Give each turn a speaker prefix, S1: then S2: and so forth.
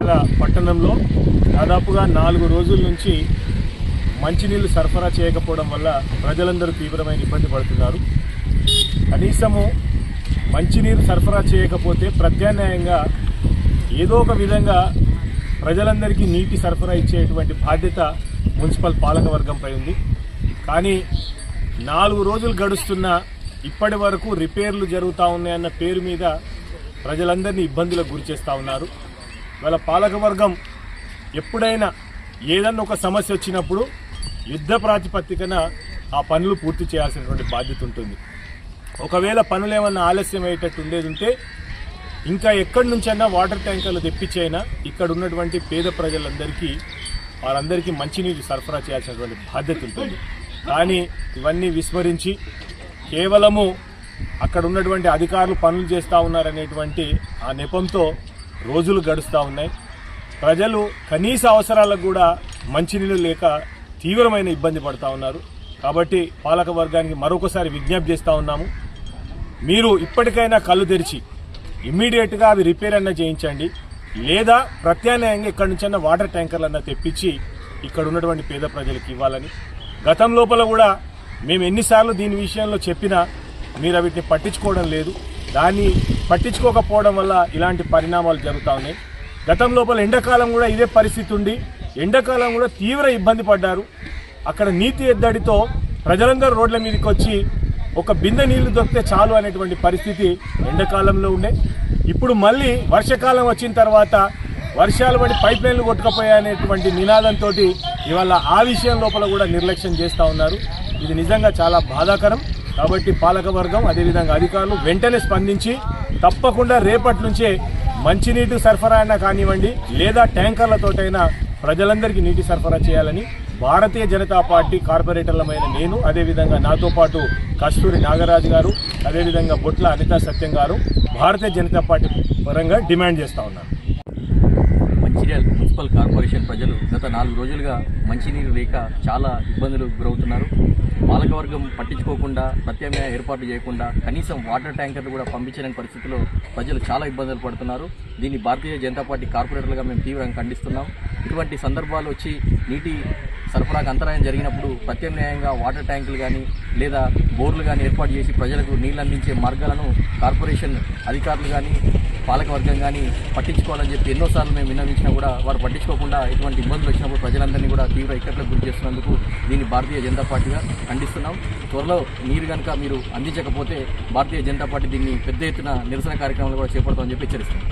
S1: Corporator పట్టణంలో దాదాపుగా 4 రోజుల నుంచి మంచినీళ్లు సరఫరా చేయకపోవడం వల్ల ప్రజలందరూ తీవ్రమైన ఇబ్బంది పడుతున్నారు. కనీసము మంచినీరు సరఫరా చేయకపోతే ప్రత్యామ్నాయంగా ఏదో ఒక విధంగా ప్రజలందరికీ నీటి సరఫరా ఇచ్చేటువంటి బాధ్యత మున్సిపల్ పాలకవర్గంపై ఉంది. కానీ 4 రోజులు గడుస్తున్నా ఇప్పటి వరకు రిపేర్లు జరుగుతూ ఉన్నాయన్న పేరు మీద ప్రజలందరినీ ఇబ్బందులకు గురిచేస్తూ ఉన్నారు. వాళ్ళ పాలకవర్గం ఎప్పుడైనా ఏదన్నా ఒక సమస్య వచ్చినప్పుడు యుద్ధ ప్రాతిపదికన ఆ పనులు పూర్తి చేయాల్సినటువంటి బాధ్యత ఉంటుంది. ఒకవేళ పనులు ఏమన్నా ఆలస్యం అయ్యేటట్టు ఉండేది ఉంటే ఇంకా ఎక్కడి నుంచైనా వాటర్ ట్యాంకర్లు తెప్పించైనా ఇక్కడ ఉన్నటువంటి పేద ప్రజలందరికీ వారందరికీ మంచినీరు సరఫరా చేయాల్సినటువంటి బాధ్యత ఉంటుంది. కానీ ఇవన్నీ విస్మరించి కేవలము అక్కడ ఉన్నటువంటి అధికారులు పనులు చేస్తూ ఉన్నారనేటువంటి ఆ నెపంతో రోజులు గడుస్తూ ఉన్నాయి. ప్రజలు కనీస అవసరాలకు కూడా మంచినీళ్ళు లేక తీవ్రమైన ఇబ్బంది పడుతూ ఉన్నారు. కాబట్టి పాలక వర్గానికి మరొకసారి విజ్ఞప్తి చేస్తూ ఉన్నాము, మీరు ఇప్పటికైనా కళ్ళు తెరిచి ఇమ్మీడియట్గా అవి రిపేర్ అన్నా చేయించండి, లేదా ప్రత్యామ్నాయంగా ఇక్కడి నుంచైనా వాటర్ ట్యాంకర్లు అన్నా తెప్పించి ఇక్కడ ఉన్నటువంటి పేద ప్రజలకు ఇవ్వాలని. గతం లోపల కూడా మేము ఎన్నిసార్లు దీని విషయంలో చెప్పినా మీరు వీటిని పట్టించుకోవడం లేదు. దాన్ని పట్టించుకోకపోవడం వల్ల ఇలాంటి పరిణామాలు జరుగుతూ ఉన్నాయి. గతం లోపల ఎండాకాలం కూడా ఇదే పరిస్థితి ఉండి ఎండాకాలం కూడా తీవ్ర ఇబ్బంది పడ్డారు. అక్కడ నీటి ఎద్దడితో ప్రజలందరూ రోడ్ల మీదకి వచ్చి ఒక బిందె నీళ్లు దొరికితే చాలు అనేటువంటి పరిస్థితి ఎండాకాలంలో ఉండే. ఇప్పుడు మళ్ళీ వర్షాకాలం వచ్చిన తర్వాత వర్షాలు పడి పైప్ లైన్లు కొట్టుకుపోయాయనేటువంటి నినాదంతో ఇవాళ ఆ విషయం లోపల కూడా నిర్లక్ష్యం చేస్తూ ఉన్నారు. ఇది నిజంగా చాలా బాధాకరం. కాబట్టి పాలకవర్గం అదేవిధంగా అధికారులు వెంటనే స్పందించి తప్పకుండా రేపటి నుంచే మంచినీటి సరఫరా అయినా కానివ్వండి, లేదా ట్యాంకర్లతోటైనా ప్రజలందరికీ నీటి సరఫరా చేయాలని భారతీయ జనతా పార్టీ కార్పొరేటర్లమైన నేను, అదేవిధంగా నాతో పాటు కస్తూరి నాగరాజు గారు, అదేవిధంగా బొట్ల అనితా సత్యం గారు భారతీయ జనతా పార్టీ పరంగా డిమాండ్ చేస్తూ ఉన్నారు.
S2: మంచిర్యాల మున్సిపల్ కార్పొరేషన్ ప్రజలు గత 4 రోజులుగా మంచినీరు లేక చాలా ఇబ్బందులు గురవుతున్నారు. పాలకవర్గం పట్టించుకోకుండా ప్రత్యామ్నాయ ఏర్పాట్లు చేయకుండా కనీసం వాటర్ ట్యాంకర్లు కూడా పంపించలేని పరిస్థితిలో ప్రజలు చాలా ఇబ్బందులు పడుతున్నారు. దీన్ని భారతీయ జనతా పార్టీ కార్పొరేటర్లుగా మేము తీవ్రంగా ఖండిస్తున్నాం. ఇటువంటి సందర్భాలు వచ్చి నీటి సరఫరాకు అంతరాయం జరిగినప్పుడు ప్రత్యామ్నాయంగా వాటర్ ట్యాంకులు కానీ లేదా బోర్లు కానీ ఏర్పాటు చేసి ప్రజలకు నీళ్ళు అందించే మార్గాలను కార్పొరేషన్ అధికారులు కానీ పాలకవర్గం కానీ పట్టించుకోవాలని చెప్పి ఎన్నోసార్లు మేము విన్నవించినా కూడా వారు పట్టించుకోకుండా ఇటువంటి ఇబ్బందులు వచ్చినప్పుడు ప్రజలందరినీ కూడా తీవ్ర ఇక్కట్లకు గురి చేస్తున్నందుకు దీన్ని భారతీయ జనతా పార్టీగా ఖండిస్తున్నాం. త్వరలో నీరు కనుక మీరు అందించకపోతే భారతీయ జనతా పార్టీ దీన్ని పెద్ద ఎత్తున నిరసన కార్యక్రమాలు కూడా చేపడతామని చెప్పి హెచ్చరిస్తున్నాం.